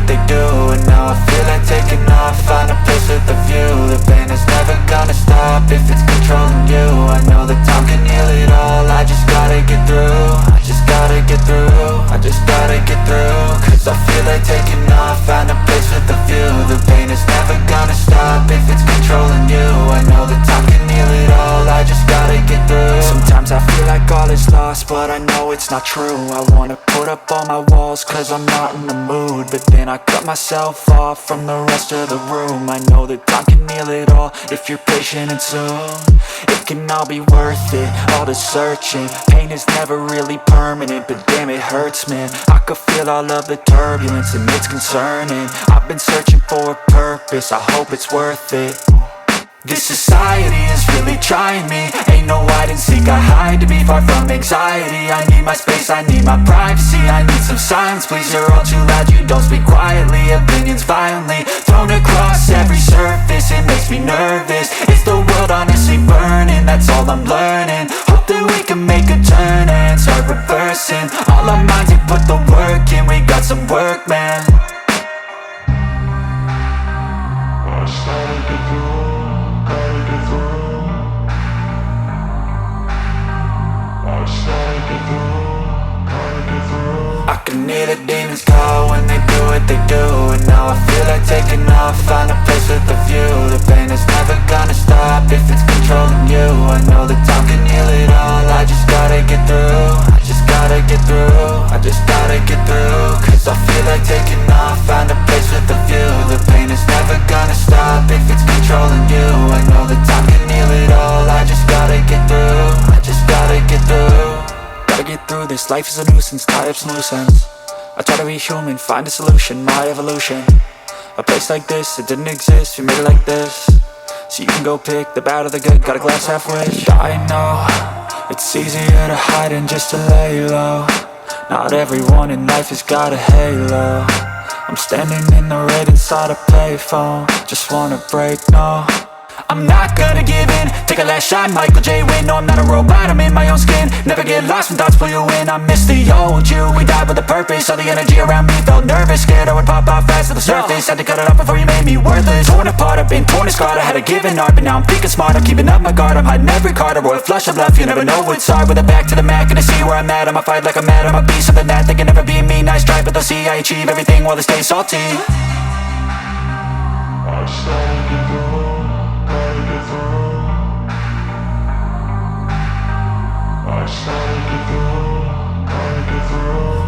they do. And now I feel like taking off, find a place with a view. The pain is never gonna stop if it's controlling you. I know that time can heal it all, I just gotta get through. I just gotta get through, I just gotta get through. Cause I feel like taking off, find a place with a view. The pain is never gonna stop if it's controlling you. I know that time can heal it all, I just gotta get through. Sometimes I feel like all is lost, but I know it's not true. I wanna put up all my walls cause I'm not in the mood, but then I cut myself off from the rest of the room. I know that time can heal it all if you're patient and soon it can all be worth it, all the searching. Pain is never really permanent, but damn it hurts, man. I could feel all of the turbulence and it's concerning. I've been searching for a purpose, I hope it's worth it. This society is really trying me. Ain't no hide and seek, I hide to be far from anxiety. I need my space, I need my privacy. I need some silence, please, you're all too loud. You don't speak quietly, opinions violently thrown across every surface. It makes me nervous, is the world honestly burning? That's all I'm learning. Hope that we can make a turn and start reversing. All our minds, we put the work in, we got some work, man. I started to grow. I can hear the demons call when they do what they do. And now I feel like taking off, find a place with a view. The pain is never gonna stop if it's controlling you. I know that time can heal it all, I just gotta get through. I just gotta get through, I just gotta get through. Cause I feel like taking off, find a place with a view. The pain is never gonna stop if it's controlling you. I know that time can heal it all, I just gotta get through. I just gotta get through. Gotta get through this, life is a nuisance, tie up some loose ends. I try to be human, find a solution, my evolution. A place like this, it didn't exist, we made it like this. So you can go pick the bad or the good, got a glass half wish. I know, it's easier to hide than just to lay low. Not everyone in life has got a halo. I'm standing in the red inside a payphone, just wanna break, no. I'm not gonna give in, take a last shot, Michael J. Win. No, I'm not a robot, I'm in my own skin. Never get lost when thoughts pull you in. I miss the old you, we died with a purpose. All the energy around me felt nervous, scared I would pop off fast to the surface. Had to cut it off before you made me worthless. Torn apart, I've been torn and scarred. I had a given art, but now I'm thinking smart. I'm keeping up my guard, I'm hiding every card. A royal flush of love, you never know what's hard. With a back to the mat, gonna see where I'm at. I'ma fight like I'm mad, I'ma be something that they can never be me. Nice try, but they'll see I achieve everything while they stay salty. I started to grow.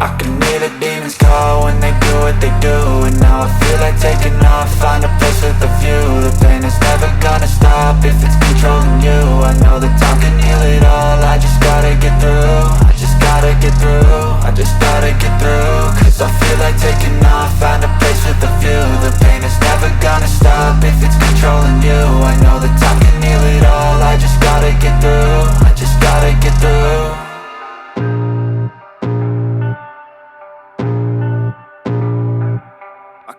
I can hear the demons call when they do what they do. And now I feel like taking off, find a place with a view. The pain is never gonna stop if it's controlling you. I know that time can heal it all, I just gotta get through. I just gotta get through, I just gotta get through. Cause I feel like taking off, find a place with a view. The pain is never gonna stop if it's controlling you. I know that time can heal it all, I just gotta get through. I just gotta get through.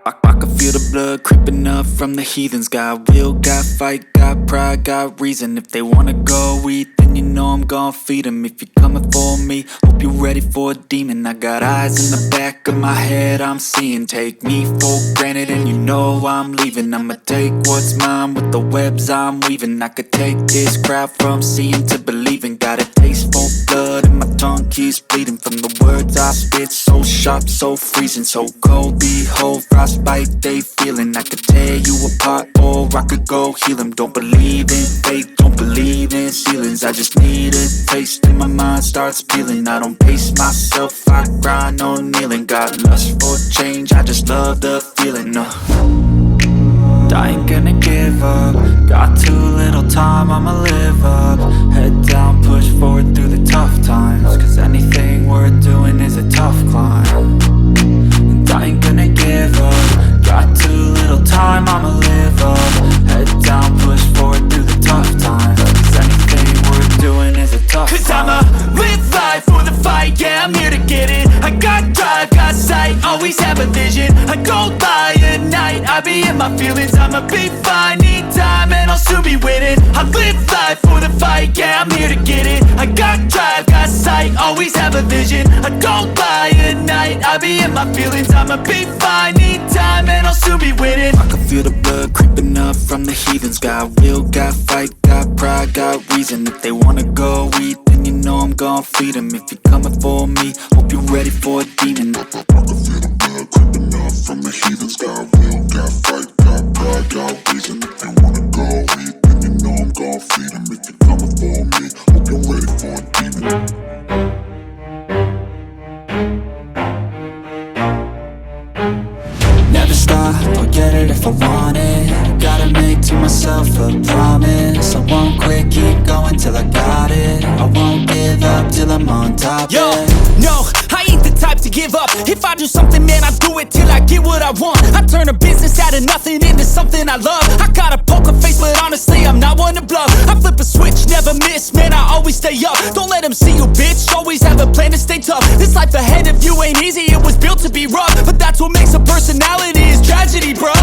I can feel the blood creeping up from the heathens. Got will, got fight, got pride, got reason. If they wanna go eat, then you know I'm gon' feed them. If you're coming for me, hope you're ready for a demon. I got eyes in the back of my head, I'm seeing. Take me for granted and you know I'm leaving. I'ma take what's mine with the webs I'm weaving. I could take this crowd from seeing to believing. Got a taste for blood and my tongue keeps bleeding. From the words I spit, so sharp, so freezing. So cold, behold, frostbite they feeling. I could tear you apart or I could go heal them. Don't believe in fate, don't believe in ceilings. I just need a taste and my mind starts peeling. I don't pace myself, I grind on kneeling. Got lust for change, I just love the feeling. I ain't gonna give up, got too little time, I'ma live up. Head down, push forward through the tough times. Cause anything worth doing is a tough climb. And I ain't gonna give up, got too little time, I'ma live up. Head down, push forward through the tough times. Cause anything worth doing is a tough climb. Cause I'ma live life for the fight, yeah, I'm here to get it. I got drive, got sight, always have a vision. I go by at night, I be in my feelings. I'ma be fine, need time and I'll soon be winning. I live life for the fight, yeah, I'm here to get it. I got drive, got sight, always have a vision. I go by at night, I be in my feelings. I'ma be fine, need time time and I'll soon be winning. I can feel the blood creeping up from the heathens. Got will, got fight, got pride, got reason. If they wanna go eat, then you know I'm gon' feed them. If you're coming for me, hope you're ready for a demon. I can feel the blood creeping up from the heathens. Got will, got fight, got pride, got reason. If they wanna go eat, then you know I'm gon' feed them. If you're coming for me, hope you're ready for a demon. Never stop, I'll get it if I want it. Gotta make to myself a promise. I won't quit, keep going till I got it. I won't give up till I'm on top. Yo, no, I ain't the type to give up. If I do something, man, I do it till I get what I want. I turn a business out of nothing into something I love. I got a poker face, but honestly, I'm not one to bluff. I flip a switch, never miss, man, I always stay up. Don't let them see you, bitch, always have a plan to stay tough. This life ahead of you ain't easy, it was built to be rough. But that's what makes a personality, is tragedy, bruh.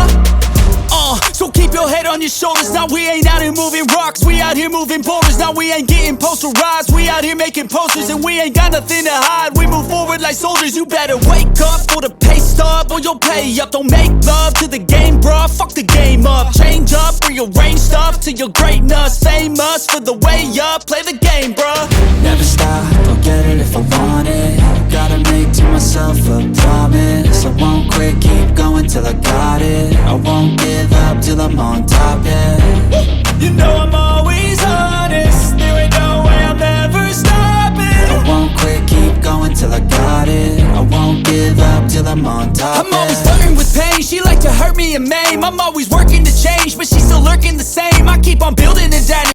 So keep your head on your shoulders. Now we ain't out here moving rocks, we out here moving boulders. Now we ain't getting posterized, we out here making posters. And we ain't got nothing to hide, we move forward like soldiers. You better wake up for the pay stub or you'll pay up. Don't make love to the game, bruh, fuck the game up. Change up, rearrange stuff to your greatness. Famous for the way up, play the game, bruh. Never stop, I'll get it if I want it. Gotta make to myself a promise. I won't quit, keep going till I got it. I won't give up till I'm on top, yeah. You know I'm always honest, there ain't no way I'm ever stopping. I won't quit, keep going till I got it. I won't give up till I'm on top, I'm always flirting with pain, she like to hurt me and maim. I'm always working to change, but she's still lurking the same.